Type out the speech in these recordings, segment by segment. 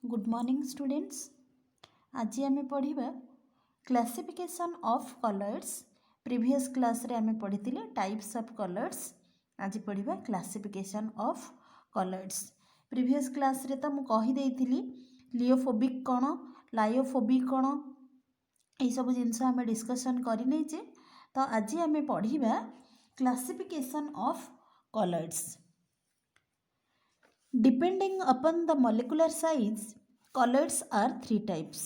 Good morning students. आज आम पढ़ा classification of colours. Previous class रे आम पढ़ी टाइप्स ऑफ कलर्स। आज पढ़ा classification of colours. Previous class रे तो मुझे कहीदे लियोफोबिक कौन लायोफोबिक कौन यह सब जिनस आम डिस्कसन करने तो आज आम पढ़ा classification of colours. Depending upon the molecular size, colors are three types.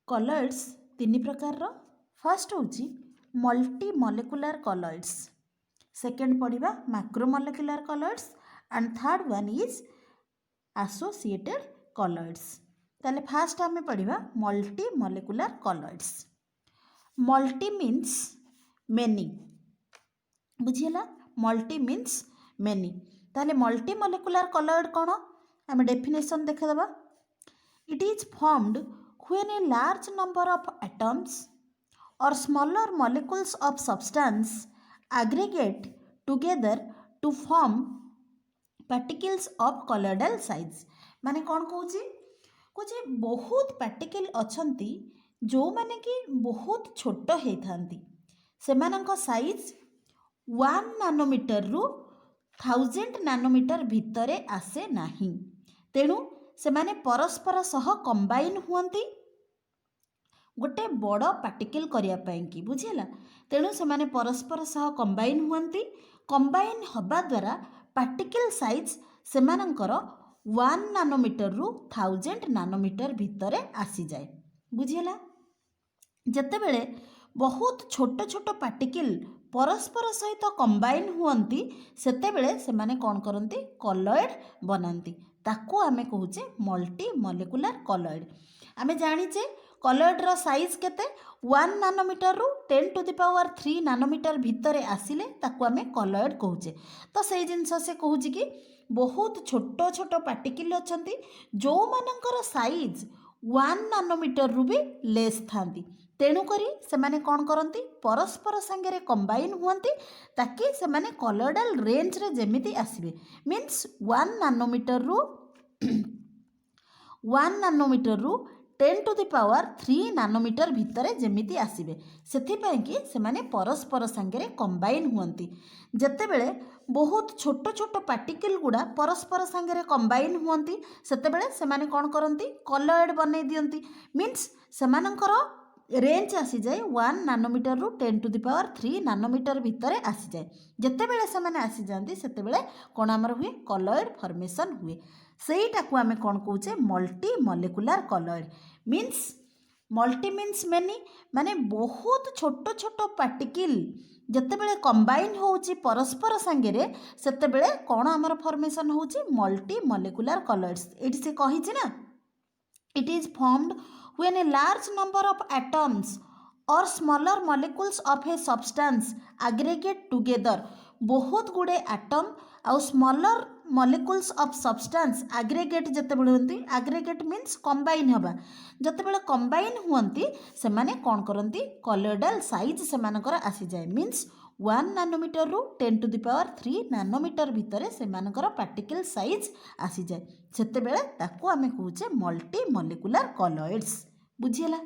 Colors तीन प्रकार रो। फर्स्ट होची मल्टी मॉलिक्यूलर कलर्स, सेकेंड पढ़िबा macromolecular colloids and third one is associated colloids. ताले फास्ट आमे पढ़िबा multimolecular colloids. Multi means many, बुझिला? Multi means many. ताले मल्टी मॉलिक्यूलर कलर्ड कौन आम डेफिनेशन देखा। It is formed when a large number of atoms or smaller molecules of substance aggregate together to form particles of colloidal size. माने कौन कहूँ बहुत particle अच्छी जो माने कि बहुत छोट होता सेमानंक साइज 1 नानोमीटर रु 1000 नानोमीटर भितर आसे नहीं। तेणु से माने परस्पर सह कंबाइन हुअंती गोटे बड़ पार्टिकल करने की, बुझेला? तेणु से माने परस्पर सह कंबाइन हुअंती। कंबाइन हवा द्वारा पार्टिकल साइज सेमानंकर 1 नानोमीटर रु 1000 नानोमीटर भितर आसी जाए, बुझेला? जेतेबेले बहुत छोट छोट पार्टिकल परस्पर सहित कंबाइन हुअंती सेतेबेले सेमाने कौन करती कलर्ड बनाती, ताकू आमे कहूचे मल्टी मॉलिक्यूलर कलर्ड। आमे जानिचे कलर्ड रो साइज केते 1 नानोमीटर रु 10 टू द पावर 3 नानोमीटर भितर आसिले ताकू आमे कलर्ड कहूचे। तो सही जिनस से कहूची कि बहुत छोट छोट पार्टिकल अच्छी जो मानकर साइज 1 नानोमीटर रु भी लेस थांती। तेणुकरी सेमाने कौन करती परस्पर सांगे कंबाइन हुअंती ताकि सेमाने कलर्डल रेंज रे जेमिति आसीबे। मीन्स 1 नानोमीटर रु 1 नानोमीटर रु 10 टू द पावर 3 नानोमीटर भितर जेमिति आसीबे, सेथिपाई कि सेमाने परस्पर सांगे कंबाइन हुअंती। जेतेबेले बहुत छोट छोट पार्टिकल गुड़ा परस्पर सांगे कंबाइन हुअंती सेतेबेले सेमाने कौन करती कलर्ड बनै दियंती। मीन्स सेमानंकर रेंज आसी जाए 1 नानोमीटर रु 10 टू द पावर 3 नानोमीटर भितर आसी जाए। जेतेबेले सेमाने आसी जाती सेतेबेले कौन आमर हुए कलर्ड फॉर्मेशन हुए। सेईटाकू आमे कौन कहूचे multimolecular colloid. Means multi means many, माने बहुत छोट छोट पार्टिकल जेतेबेले कंबाइन होउची परस्पर सांगे सेतेबेले कौन आमर फॉर्मेशन होउची मल्टी मॉलिक्यूलर कलर्स। एटी से कहिछि ना, it is formed when a large number of atoms or smaller molecules of a substance aggregate together। बहुत गुड़े एटम आउ smaller molecules of substance aggregate जेतेबेले होती, एग्रीगेट मीन्स कंबाइन हवा, जेतेबेले combine हुअंती सेमाने कौन करती कलर्डल साइज सेमानकर आसी जाए। मीन्स 1 नानोमीटर रु 10 टू द पावर 3 नानोमीटर भितर सेमानकर पार्टिकल साइज आसी जाए, सेतेबेले ताकू आमे कहूचे मल्टी मॉलिक्यूलर कलर्स, बुझिला?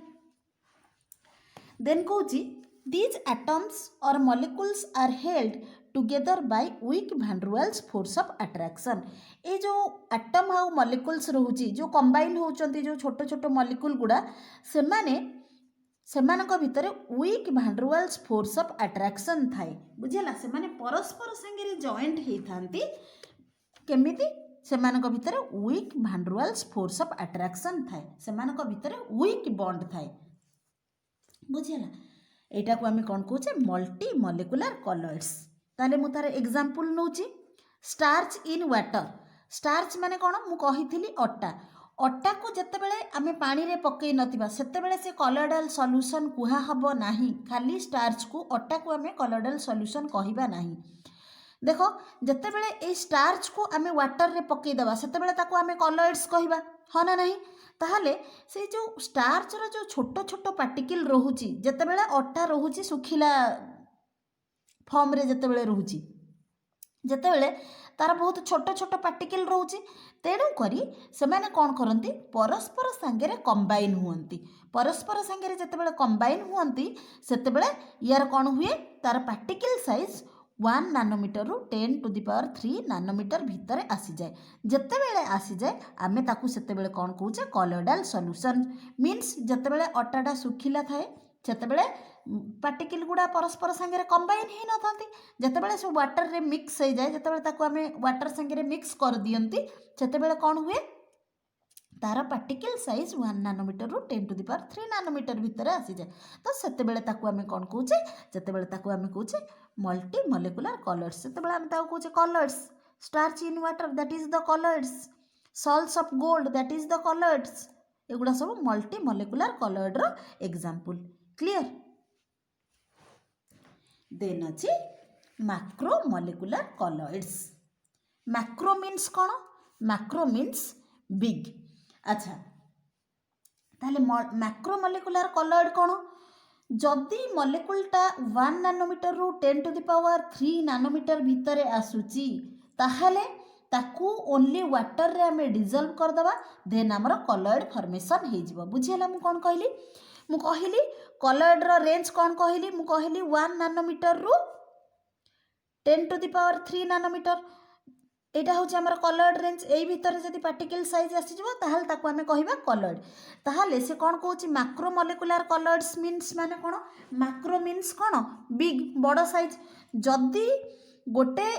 देन कहूची these atoms or molecules are held together by weak van der Waals force of attraction. ये जो एटम आउ मॉलिक्यूल्स रोची जो कंबाइन होचंती जो छोट छोट मॉलिक्यूल गुड़ा सेमाने सेमानक भितर weak van der Waals force of attraction थाए, बुझिला? सेमाने परस्पर संगे जॉइंट होइथांती केमिति सेमानक भितर weak van der Waals force of attraction थाए, सेमानक भितर वीक बॉन्ड थाए, बुझिला? एटा को आमे कोन कहूचे मल्टी मॉलिक्यूलर कलर्स। ताले मु तार एग्जांपल नउची स्टार्च इन वाटर। स्टार्च माने कोन मु कहिथिली अट्टा। अट्टा को जेतेबेले आमे पानी रे पकई नथिबा सेतेबेले से कलर्डल सॉल्यूशन कुहा हबो नाही। खाली स्टार्च को अट्टा को आमे कलर्डल सॉल्यूशन कहिबा नाही। देखो जेतेबेले ए स्टार्च को आमे वाटर रे पकई दबा सेतेबेले ताको आमे कलर्ड्स कहिबा, ह ना नाही? ताहले से जो स्टार्च रो जो छोट छोट पार्टिकल रोहुची जेतेबेले अट्टा रोहुची सुखिला फॉर्म रे जेतेबेले रोहुची जेतेबेले तार बहुत छोट छोट पार्टिकल रोचे तेणु करी सेमाने कौन करती परस्पर सांगे कंबाइन हुअंती परस्पर सांगे जितेबाला कंबाइन हुअंती सेतेबेले यार कौन हुए तार पार्टिकल साइज 1 नानोमीटर रु 10 टू दी पावर 3 नानोमीटर भितर आसी जाए जितेबेले आसी जाए आमे ताकू सेतेबेले कौन कहूचे कॉलॉइडल सॉल्यूशन मीन्स जितेबेले अटाटा सुखिला थाए सेतेबेले पार्टिकल गुड़ा परस्पर सांगे कंबाइन ही न थांती जितेबेले सब वाटर रे मिक्स हो जाए जितेबेले ताकू आमे वाटर सांगे मिक्स कर दियंती सेतेबेले कौन हुए तार पार्टिकल साइज 1 नानोमीटर रु 10 टू दी पावर 3 नानोमीटर भितर आसी जाए तो सेतेबेले ताकू आमे कौन कहूचे जेतेबेले ताकू आमे कहूचे मल्टी मॉलिक्यूलर कलर्स सेतेबेले आमे ताकू कहूचे colloids starch in water that is the colloids salts of gold that is the colloids एगुड़ा सब मल्टी मॉलिक्यूलर कलर्ड रो एग्जांपल क्लियर देन अछि macromolecular colloids macro means कौन मैक्रो मीन्स बिग अच्छा ताले मैक्रो मॉलिक्यूलर कलर्ड कौन जदि मॉलिक्यूलटा 1 nanometre रु 10 टू दी पावर 3 नानोमीटर भितर आसुची ताहले ताकू ओनली वाटर रे आमे डिजल्व कर दबा देन हमर कलर्ड फॉर्मेशन हे जिवो बुझियला मु कोन कहली कलर्ड रो रेंज कोन कहली 1 नानोमीटर रु 10 टू दी पावर 3 नानोमीटर एटा हूँ आम कलर्ड रेंज यही भितर जब पार्टिकल साइज आसीज ताहले ताकू आमे कहिबा कलर्ड ताहले से कौन कहूँ मैक्रो मॉलिक्यूलर कलर्स मीन्स माने कौन मैक्रो मीन्स कौन बिग बड़ साइज जदि गोटे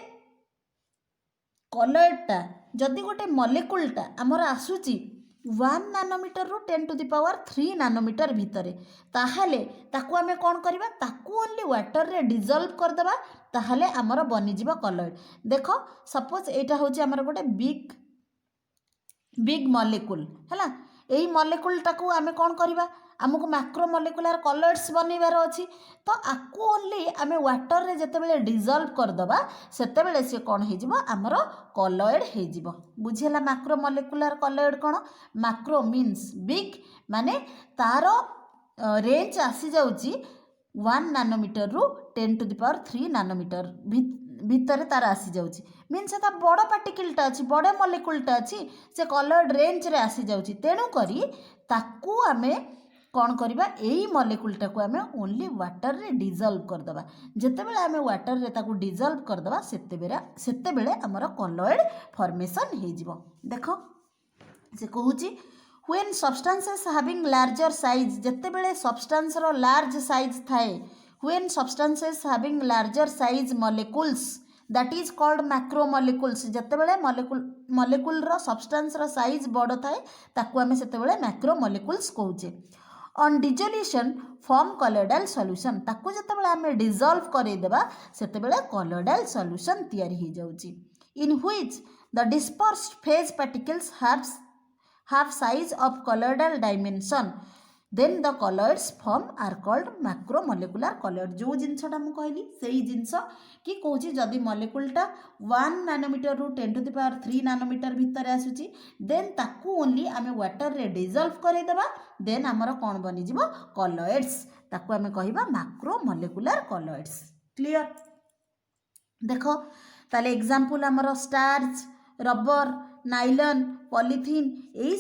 कलर्डटा जदि गोटे मॉलिक्यूलटा आमर आसूची 1 नानोमीटर रु 10 टू दी पावर 3 नानोमीटर भितर ताहले ताकू आमे कौन करबा ताकू ओनली वाटर रे डिजल्व कर दबा ताहले आमर बनी जीवा कलर्ड देख सपोज एटा होची आमर गोटे बिग मॉलिक्यूल हैला एई मॉलिक्यूल टाकू आमे कौन करबा आमको मैक्रो मॉलिक्यूलर कलर्स बनइबार अछि तो आकू ओनली आमे वाटर रे जतेबेले डिजल्व कर दबा सेतेबेले से कौन हे जिवो आमर कलर्ड हे जिवो बुझिला मैक्रो मॉलिक्यूलर कलर्ड कौन मैक्रो मीन्स बिग माने तार रेंज आसी जाउची 1 नानोमीटर रु 10 टू दी पावर 3 नानोमीटर भितर तार आसी जाउची मीन्स ता बड़ पार्टिकलटा अछि बड़ मॉलिक्यूलटा अछि से कलर्ड रेंज रे आसी जाउची तेणु करी ताकू आमे कौन करबा एई मॉलिक्यूलटा को आमे ओनली वाटर रे डिजल्व कर दबा जेतेबेले आमे वाटर रे ताकू डिजल्व कर दबा सेतेबेले हमर कलर्ड फॉर्मेशन हे जिवो देखो से कहूची when substances having larger size जेतेबेले substance row large size थाए when substances having larger size molecules that is called macromolecules जेतेबेले molecule row substance row size बड़ थाए ताकू आमे सेतेबेले macromolecules कहूचे on dissolution form colloidal solution ताकू जेतेबेले आमे dissolve करे देबा सेतेबेले colloidal solution तैयारी हो जाउची in which the dispersed phase particles have size of colloidal dimension then the colloids form are called macromolecular colloid जो जिनसटा मु कहली सेही जिनस कि कहूची जदि मॉलिक्यूलटा 1 नानोमीटर रु 10 टू द पावर 3 नानोमीटर भितर आसुची देन ताकू ओनली आमे वाटर रे डिजल्व करे देबा देन हमर कोन बनि जिवो colloids ताकू आमे कहिबा macromolecular colloids क्लियर देखो ताले एग्जांपल हमर स्टार्च रबर नाइलन पॉलीथीन यही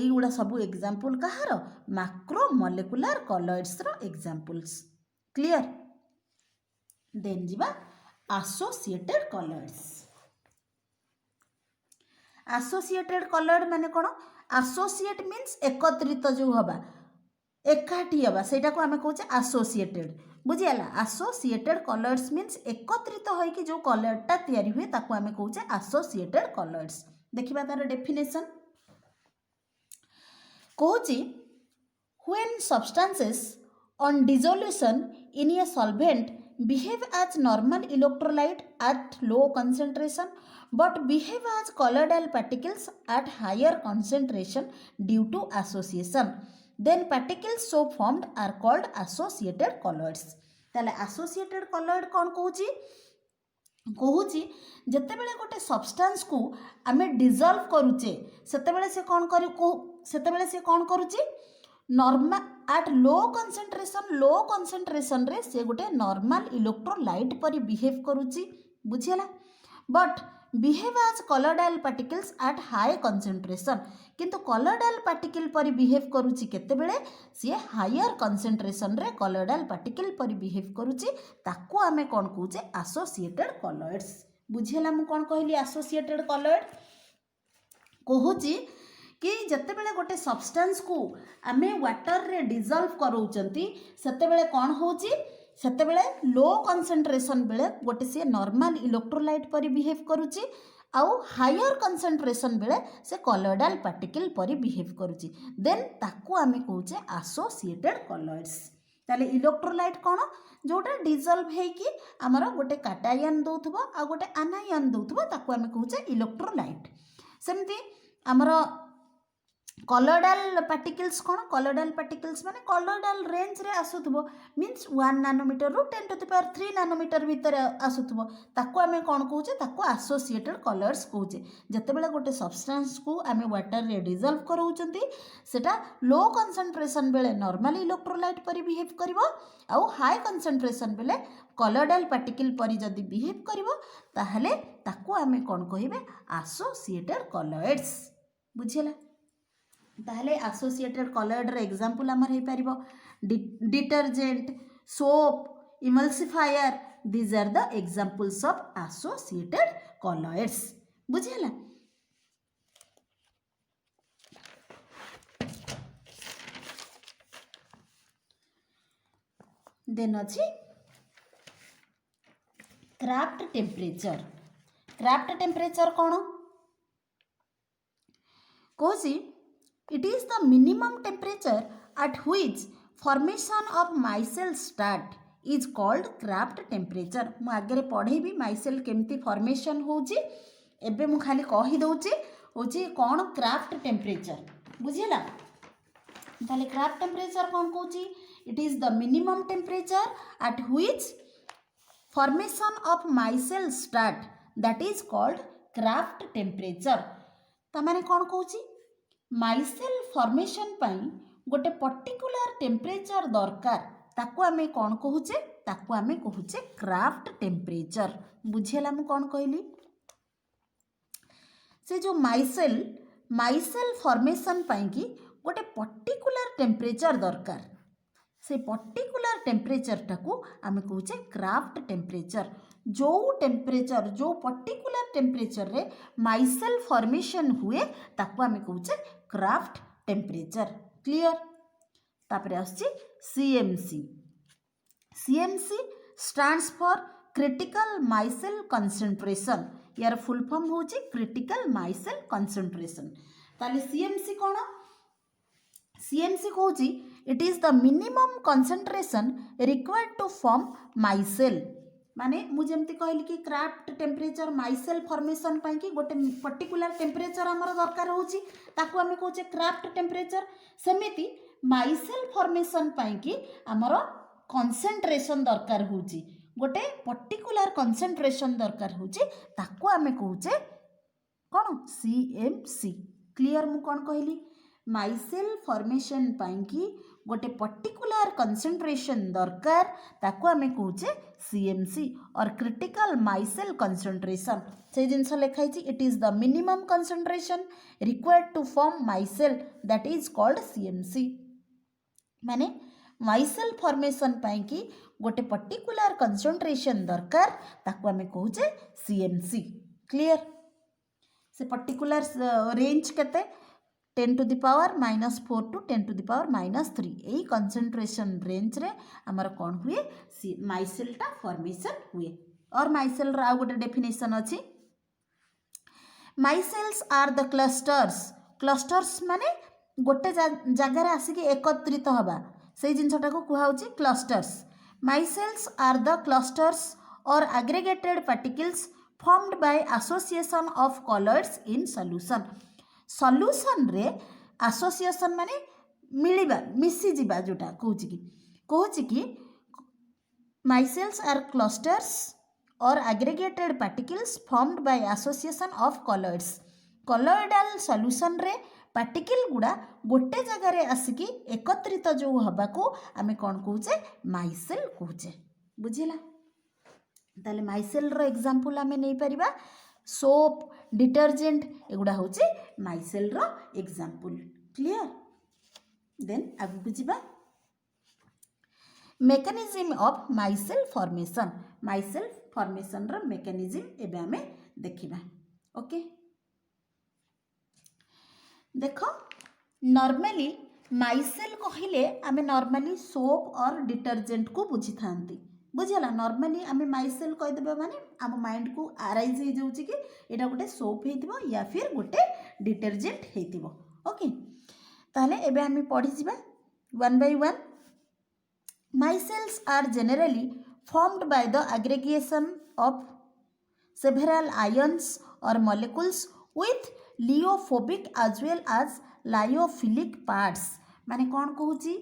गुड़ा सब एग्जांपल कहार मैक्रोमोलेकुलर कलर्स रो एग्जांपल्स क्लियर देन जीवा एसोसिएटेड कलर्ड माने कोन एसोसिएट मीन्स एकत्रित जो हबा एकाठी हबा सेटा को हमें कहूचे एसोसिएटेड बुझियाला एसोसिएटेड कलर्स मीन्स एकत्रित होई कि जो कलरटा तैयारी हुए ताको हमें कहूचे एसोसिएटेड कलर्स देखिबा तार definition कहूची when substances on dissolution in a solvent behave as normal electrolyte at low concentration but behave as colloidal particles at higher concentration due to association then particles so formed are called associated colloids ताले associated colloid कौन कहूची जेतेबेले गोटे substance को आमे dissolved करूचे सेतेबेले से कौन करूची normal at low concentration रे से गोटे नॉर्मल इलेक्ट्रोलाइट परी बिहेव करूची बुझियला but behave as colloidal particles at high concentration किंतु कलरडाइल पार्टिकल परी बिहेव करुच्ची केतेबेले सी हायर कंसंट्रेशन रे कलरडाइल पार्टिकल परी बिहेव करुच्ची ताकू आमे कोन कहूचे एसोसिएटेड कलर्स बुझिला मु कोन कहली एसोसिएटेड कलर कहूची कि जितेबले गोटे सब्सटेंस को आमे वाटर रे डिजॉल्व कराउचंती सेतेबेले कोन होची सेतेबेले लो कंसंट्रेशन बेले गोटे सी नॉर्मल इलेक्ट्रोलाइट परी बिहेव करुची आउ हायर कंसंट्रेशन बेले से कलरडाइल पार्टिकल परी बिहेव करुची देन ताकू आमे कहूचे एसोसिएटेड कलर्स ताले इलेक्ट्रोलाइट कोन जोटा डिजॉल्व हेकी हमर गोटे कैटायन दउथबो आ गोटे आनायन दउथबो ताकू आमे कहूचे इलेक्ट्रोलाइट सेमती हमर कलरडाइल पार्टिकल्स कौन कलरडाइल पार्टिकल्स माने कलरडाइल रेंज रे आसुथबो मीन्स 1 नैनोमीटर रु 10 टू द पावर 3 नैनोमीटर भीतर आसुथबो ताको आमे कोन कहूचे ताको एसोसिएटेड कलर्स कहूचे जतेबेले गोटे सब्सटेंस को आमे वाटर रे डिजॉल्व कराउचंती सेटा लो कंसंट्रेशन बेले नॉर्मल इलेक्ट्रोलाइट परी बिहेव करिवो आउ हाई कंसंट्रेशन बेले कलरडाइल पार्टिकल परी जदी बिहेव करिवो ताहले ताको आमे कोन कहिबे एसोसिएटेड कलर्स बुझिला ताहले एसोसिएटेड कलर्ड रे एग्जांपल हमर हे परिबो detergent soap emulsifier these are the examples of associated colloids बुझिला देन अछि क्राफ्ट टेम्परेचर कोन कोसी it is the minimum temperature at which formation of micelle start is called Kraft temperature मु आगे पढ़ेबी माइसेल केमती फॉर्मेशन होची एबे मु खाली कहि दउची होची कोन क्राफ्ट टेम्परेचर बुझिला ताले क्राफ्ट टेम्परेचर कोन कहूची it is the minimum temperature at which formation of micelle start that is called Kraft temperature तमाने कोन कहूची माइसेल फॉर्मेशन पाई गोटे पर्टिकुलर टेम्परेचर दरकार ताकू आमे कोन कहूचे ताकू आमे कहूचे क्राफ्ट टेम्परेचर बुझेला मु कोन कहली से जो माइसेल फॉर्मेशन पाई कि गोटे पर्टिकुलर टेम्परेचर दरकार से पर्टिकुलर टेम्परेचर टाकू आमे कहूचे क्राफ्ट टेम्परेचर जो पर्टिकुलर टेम्परेचर रे माइसेल फॉर्मेशन हुए ताकू आमे कहूचे क्राफ्ट टेम्परेचर क्लियर तापरे आछि CMC stands for critical micelle concentration यार फुल फॉर्म होची क्रिटिकल माइसेल कंसंट्रेशन ताले सीएमसी कोन सीएमसी कहूची it is the minimum concentration required to form micelle माने मु जेमती कहली कि क्राफ्ट टेम्परेचर माइसेल फॉर्मेशन पाई कि गोटे पर्टिकुलर टेम्परेचर हमर दरकार होची ताकू हमें कहूचे क्राफ्ट टेम्परेचर सेमिति माइसेल फॉर्मेशन पाई कि हमर कंसंट्रेशन दरकार होची गोटे पर्टिकुलर कंसंट्रेशन दरकार होची ताकू हमें कहूचे कोन सीएमसी क्लियर मु कोन कहली माइसेल फॉर्मेशन पाई कि गोटे पर्टिकुलर कंसंट्रेशन दरकार ताकू आमे कहूचे CMC or critical micelle concentration से जिनस लिखाई it is the minimum concentration required to form micelle that is called CMC माने माइसेल फॉर्मेशन पाई कि गोटे पर्टिकुलर कंसंट्रेशन दरकार ताकू आमे कहूचे सीएमसी क्लियर से पर्टिकुलर रेंज केते 10 to the power -4 to 10 to the power -3 यही कंसंट्रेशन रेंज रे हमर कोन हुए माइसेल टा फॉर्मेशन हुए और माइसेल रा गोटे डेफिनेशन अछि माइसेल्स आर द क्लस्टर्स माने गोटे जगह रे आसी के एकत्रित हबा से जिनसटा को कुहाउची clusters micelles are the clusters or aggregated particles formed by association of colloids in solution रे एसोसिएशन माने मिलिबा मिसी जिबा जोटा कहूची कि micelles are clusters or aggregated particles formed by association of colloidal solution रे पार्टिकल गुड़ा गोटे जगह रे आसिकी एकत्रित जो हबा को आमे कोन कहूचे माइसेल कहूचे बुझिला ताले माइसेल रो एग्जांपल आमे नै परिबा सोप डिटर्जेंट एगुड़ा हूँ माइसेल रो एग्जांपल क्लियर देन आगु जीवा मेकानिज्म ऑफ माइसेल फॉर्मेशन रो मेकानिज्म एबे हमें देखिबा ओके देखो नॉर्मली माइसेल कहले आमे नॉर्मली सोप और डिटर्जेंट को बुझी थांती बुझला नॉर्मली आमे माइसेल कह देबा माने आम माइंड को आराइज हो जाउची कि एटा गोटे सोप हेतिबो या फिर गोटे डिटर्जेंट हेतिबो ओके ताहले एबे आमे पढी जिबा one by one Micelles are generally formed by the aggregation of several ions or molecules with liophobic as well as lyophilic parts. माने कौन कहूची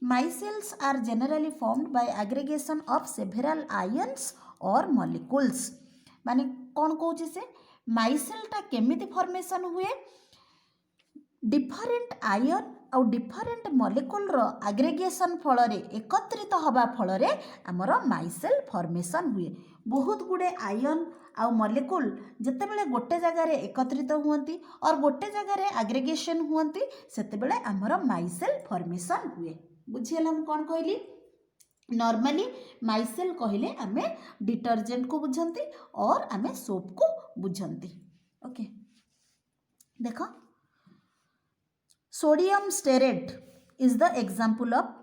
Micelles are generally formed by aggregation of several ions or molecules. माने कौन कहूची से Micelle टा केमिति formation हुए different ion आउ different molecule रो aggregation फल एकत्रित हवा फल आमर माइसेल फॉर्मेशन हुए बहुत गुड़े आयन आउ मॉलिक्यूल जितेबले गोटे जगार एकत्रित हुअंती और गोटे जगार एग्रीगेशन हुअंती सेतेबेले आमर माइसेल फॉर्मेशन हुए बुझियला हम कौन कहली नॉर्मली माइसेल कहले आमे डिटर्जेंट को बुझंती और आमे सोप को बुझंती ओके देखो sodium stearate is the example of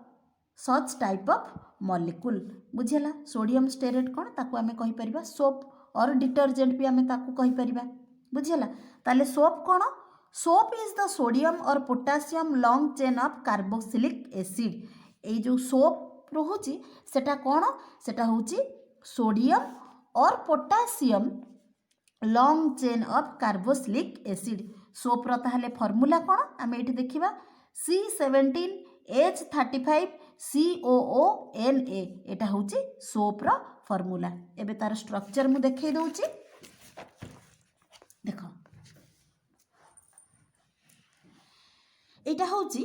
such type of molecule बुझेला सोडियम स्टेरेट कौन ताकू आमे कहि परिबा सोप और डिटर्जेंट भी आमे ताकू कहि परिबा बुझेला ताले सोप कौन soap is the sodium or potassium long chain of carboxylic acid ए जो सोप रहुची सेटा कौन सेटा होची sodium or potassium long chain of carboxylic acid soap रो ताहले फॉर्मूला कौन आमे एठी देखिबा C17H35 COONA एटा होची सोप रो फॉर्मूला एबे तार स्ट्रक्चर मु देखै दउची देखो एटा होची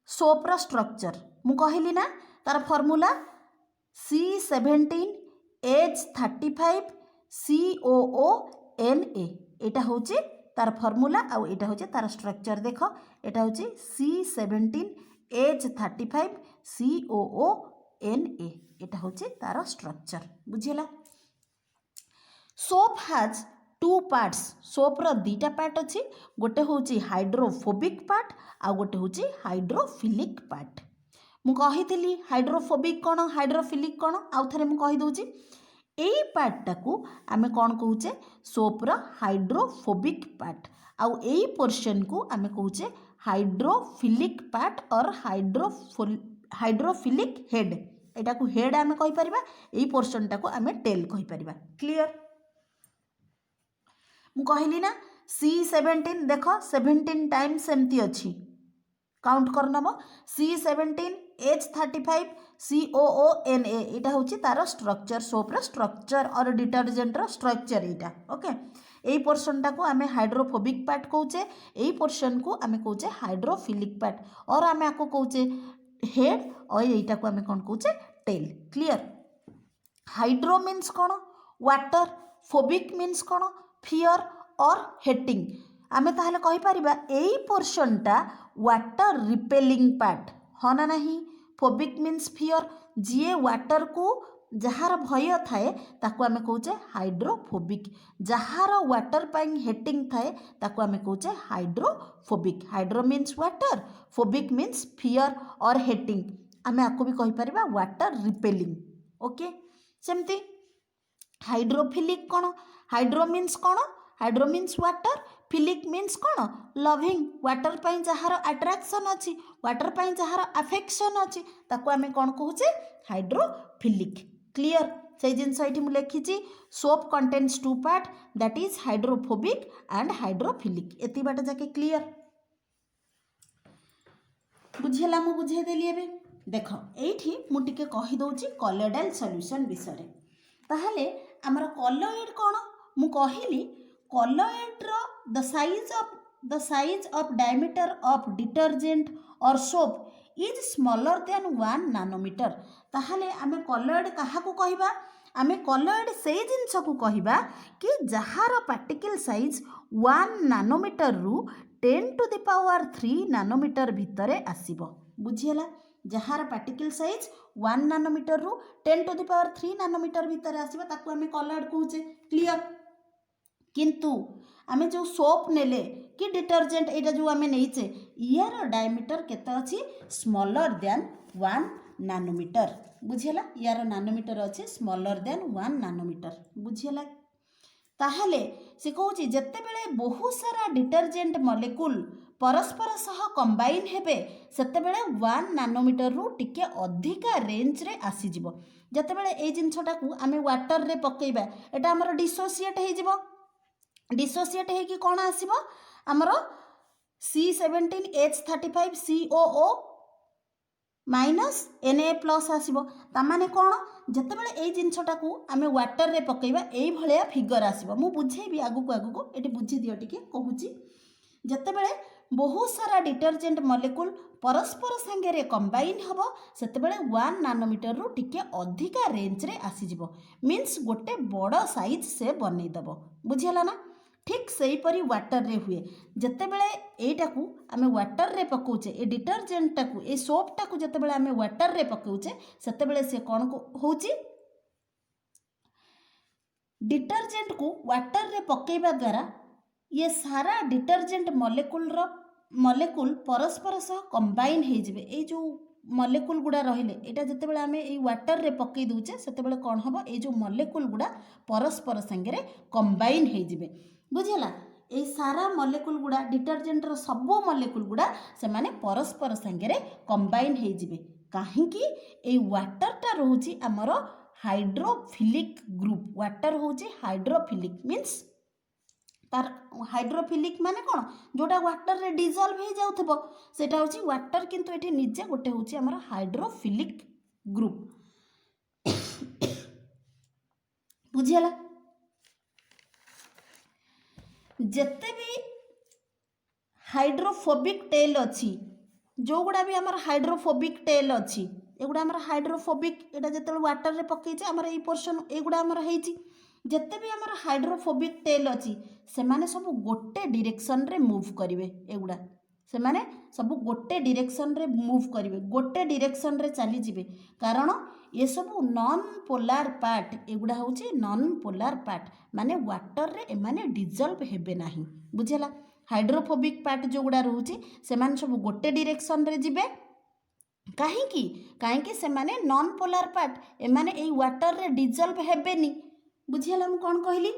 सोप रो स्ट्रक्चर मु कहली ना तार फॉर्मूला C17H35 COONA एटा होची तार फॉर्मूला आउ एटा होची तार स्ट्रक्चर देखो एटा होची C17H35 COONA एटा होची तार स्ट्रक्चर बुझिला soap has two parts soap रो दीटा पार्ट अछि गोटे होची हाइड्रोफोबिक पार्ट आ गोटे होची हाइड्रोफिलिक पार्ट मु कहितली हाइड्रोफोबिक कोन हाइड्रोफिलिक कोन आउ थरे मु कहि दोची एई पार्टटा को आमे कोन कहूचे सोप रो हाइड्रोफोबिक पार्ट आउ एई पोर्शन को आमे कहूचे हाइड्रोफिलिक पार्ट और हाइड्रोफिलिक हेड एटा को हेड आमे कहि परिबा एई पोर्शन टा को आमे टेल कहि परिबा क्लियर मु कहली ना C17 देखो 17 टाइम्स एमती अछि काउंट कर नबो C17H35 COONA एटा होची तार स्ट्रक्चर सोप रो स्ट्रक्चर और डिटर्जेंट रो स्ट्रक्चर एटा ओके एई पोर्शन टा को आमे हाइड्रोफोबिक पार्ट कहूचे एई पोर्शन को आमे कहूचे हाइड्रोफिलिक पार्ट और आमे आको कहूचे हेड और एटा को आमे कोन कहूचे टेल क्लियर हाइड्रो मीन्स कोन वाटर फोबिक मीन्स कोन फियर और हेटिंग आमे ताहले कहि परिबा एई पोर्शन टा वाटर रिपेलिंग पार्ट हाँ ना नहीं फोबिक मीन्स फियर जीए वाटर को जहार भय थाए ताकू आमे कहूचे हाइड्रोफोबिक जहार वाटर पाइन हेटिंग थाए ताकू आमे कहूचे hydrophobic hydro means water phobic means fear or hating आमे आको भी कहि परिबा वाटर रिपेलिंग ओके सेमती हाइड्रोफिलिक कोन हाइड्रो मीन्स कोन hydro means water philic means कोन लविंग वाटर पाइन जहार अट्रैक्शन अछि वाटर पाइन जहार अफेक्शन अछि ताकू आमे कोन कहूचे हाइड्रोफिलिक क्लियर से जिनस एठी मु लिखिची soap contains two part that is hydrophobic and hydrophilic एति बाट जाके क्लियर बुझेला मु बुझे देली एबे देखो एठी मु टिके कहि दउची कॉलॉइडल सॉल्यूशन विषय रे ताहले हमर कॉलॉइड कोन मु कहिली colloid ro the size of diameter of detergent or soap is smaller than 1 nanometer ताहले आमे colloid काहा को कहिबा आमे कलर्ड से जिनस को कहवा कि जहार पार्टिकल साइज 1 नानोमीटर रु 10 टू द पावर 3 नानोमीटर भितर आसीबो। बुझीला जहार पार्टिकल साइज 1 नानोमीटर रु 10 टू द पावर 3 नानोमीटर भितर आसीबो ताकू आमे कलर्ड कहूचे। क्लियर। किंतु आमे जो सोप नेले कि डिटर्जेंट एटा जो आमे नहींचे यार डायमीटर केते अछि स्मॉलर देन 1 नानोमीटर। बुझीला यार नानोमीटर अच्छे स्मॉलर देन 1 नानोमीटर। बुझीला ताहले से कहूँ जिते बेले बहुत सारा डिटर्जेंट मॉलिक्यूल परस्पर सह कंबाइन हेबे सेते बेले 1 नानोमीटर रु टिके अधिका रेंज रे आसीजिवो। जते बेले ए जिनसटा को आमे वाटर रे पकेइबा एटा हमर डिसोसिएट हे जिवो। डिसोसिएट हे कि कोन आसीबो हमर C17H35COO माइनस Na+ आसीबो। तामाने कोन जते बेले ए जिनसटा को आमे वाटर रे पकेइबा एई भलिया फिगर आसीबो। मु बुझेबी आगु एटी बुझी दियो टिके कहूची। जते बेले बहुत सारा डिटर्जेंट मॉलिक्यूल परस्पर संगे रे कंबाइन हबो सेते बेले 1 नानोमीटर रु टिके अधिका रेंज रे आसीजिवो। मीन्स गोटे बड़ साइज से बनै दबो। बुझियला ना। ठीक सही परी वाटर रे हुए जते बेले एटा को आमे वाटर रे पकाउचे ए डिटर्जेंट टा को ए सोप टा को जते बेले आमे वाटर रे पकाउचे सेते बेले से कोन को होउची डिटर्जेंट को वाटर रे पकेइबा द्वारा ये सारा डिटर्जेंट मॉलिक्यूल परस्पर सह कंबाइन हे जिवे। ए जो मॉलिक्यूल गुडा रहिले एटा जते बेले आमे ए वाटर रे पकई दूचे सेते बेले कोन हबो ए जो मॉलिक्यूल गुडा परस्पर संगे रे कंबाइन हे जिवे। बुझिला ए सारा मॉलिक्यूल गुडा डिटर्जेंट रो सब मॉलिक्यूल गुडा से माने परस्पर संगे रे कंबाइन हे जिवे। काहे कि ए वाटर टा रहउची हमरो हाइड्रोफिलिक ग्रुप। वाटर होउची हाइड्रोफिलिक मींस तार हाइड्रोफिलिक माने कोन जोटा वाटर रे डिजॉल्व हे जाउथबो सेटा होची वाटर किंतु एठी निजे गोटे होची हमर हाइड्रोफिलिक ग्रुप। बुझियला जते भी हाइड्रोफोबिक टेल अछि जो गुडा भी हमर हाइड्रोफोबिक टेल अछि एगुडा हमर हाइड्रोफोबिक एटा जते वाटर रे पकेचे हमर ए पोर्शन एगुडा हमर हेची जते भी हमर हाइड्रोफोबिक टेल अछि से माने सब गोटे डायरेक्शन रे मूव करिवे। एगुडा से माने सब गोटे डायरेक्शन रे मूव करिवे गोटे डायरेक्शन रे चली जिवे कारण ये सब नॉन पोलार पार्ट एगुडा होची नॉन पोलार पार्ट माने वाटर रे ए माने डिजॉल्व हेबे नाही। बुझिला हाइड्रोफोबिक पार्ट जो गुडा रहउची से माने सब गोटे डायरेक्शन रे जिवे काहेकि से माने नॉन पोलार पार्ट ए माने ए वाटर रे डिजॉल्व हेबेनी। बुझिला हम कोन कहली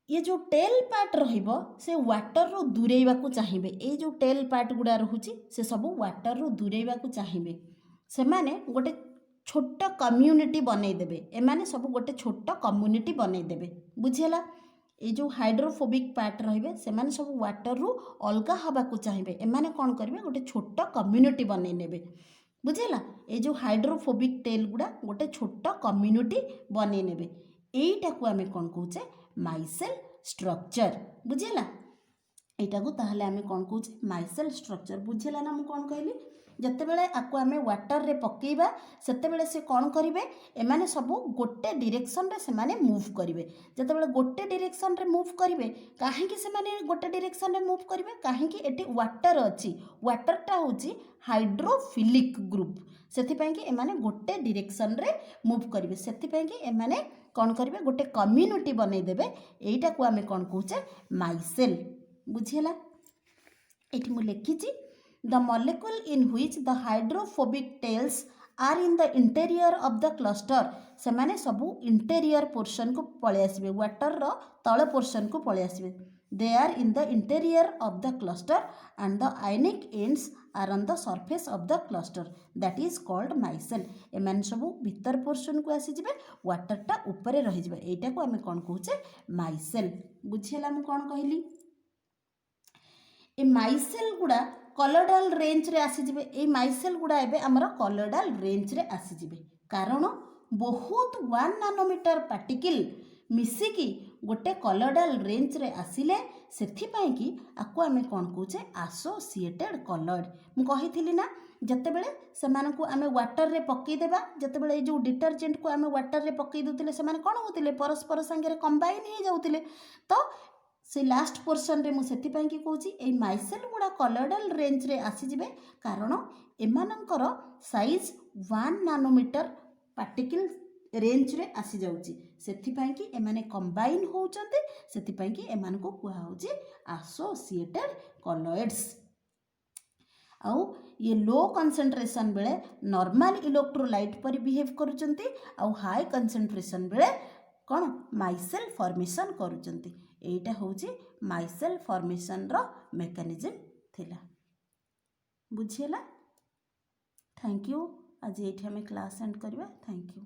ये जो टेल पार्ट रहिबो से वाटर रो दूरेइबा को चाहिबे। ए जो टेल पार्ट गुडा रहउची से सब वाटर रो दूरेइबा को चाहिबे से माने गोटे छोटा कम्युनिटी बनै देबे। ए माने सब गोटे छोटा कम्युनिटी बनै देबे। बुझिला ए जो हाइड्रोफोबिक पार्ट रहिबे से माने सब वाटर रो अलगा हबा को चाहिबे ए माने कोन करबे गोटे छोटा कम्युनिटी बनै नेबे। बुझिला ए जो हाइड्रोफोबिक टेल गुडा गोटे छोटा कम्युनिटी बनै नेबे एटा को आमे कोन कहूचे माइसेल स्ट्रक्चर। बुझिला एटा को ताहले आमे कोन कहूचे माइसेल स्ट्रक्चर। बुझिला ना मु कोन कहली जते बेले आको आमे वाटर रे पकेइबा सेते बेले से कोन करिवे ए माने सब गोटे डायरेक्शन रे से माने मूव करिवे। जते बेले गोटे डायरेक्शन रे मूव करिवे काहे कि से माने गोटे डायरेक्शन रे मूव करिवे काहे कि एटी वाटर अछि वाटर टा होची हाइड्रोफिलिक ग्रुप सेति पय कि ए माने गोटे डायरेक्शन रे मूव करिवे सेति पय कि ए माने कोन करिवे गोटे कम्युनिटी बनै देबे एटा को आमे कोन कहूचे माइसेल। बुझिला एठी मु लेखिची the molecule in which the hydrophobic tails are in the interior of the cluster से माने सबू इंटेरियर पोर्शन को पळे आसीबे वाटर रो तळे पोर्शन को पळे आसीबे they are in the interior of the cluster and the ionic ends are on the surface of the cluster that is called micelle। ए माने सबू भीतर पोर्शन को आसी जिबे वाटर टा ऊपर रहि जिबे एटा को हमें कोन कहूचे माइसेल। बुझियला हम कोन कहली ए माइसेल गुडा कॉलोइडल रेंज रे आसी जिबे ए माइसेल गुडा एबे हमर कॉलोइडल रेंज रे आसी जिबे कारण बहुत 1 नानोमीटर पार्टिकल मिसिकी गोटे कलर्डाल रेंज रे आसिले सेथिपाई कि आकु आमे कौन कौचे आसोसिएटेड कलर्ड मु कही ना जितेबले सेमानकु आमे वाटर रे पकई देबा जितेबले जो डिटर्जेंट को आमे वाटर रे पकई दोतिले सेमाने कौन होतिले परस्पर संगे कंबाइन हो जाउतिले तो से लास्ट पोर्शन रे मु सेथिपाई कि कहूची ए माइसेल गुडा कलर्डाल रेंज रे आसी जिवे कारण एमानंकर साइज 1 नानोमीटर पार्टिकल रेंज रे आसी जाउची सेथिपाई कि एमाने कंबाइन होउचंते सेथिपाई कि एमानको कुहा होची एसोसिएटेड कलर्ड्स आउ ये लो कंसंट्रेशन बेले नॉर्मल इलेक्ट्रोलाइट पर बिहेव करूचंती आउ हाई कंसंट्रेशन बेले कौन माइसेल फॉर्मेशन करूचंती एटा होची माइसेल फॉर्मेशन रो मेकानिज्म थिला बुझियला थैंक यू आज एठी हमें क्लास एंड करबा थैंक यू।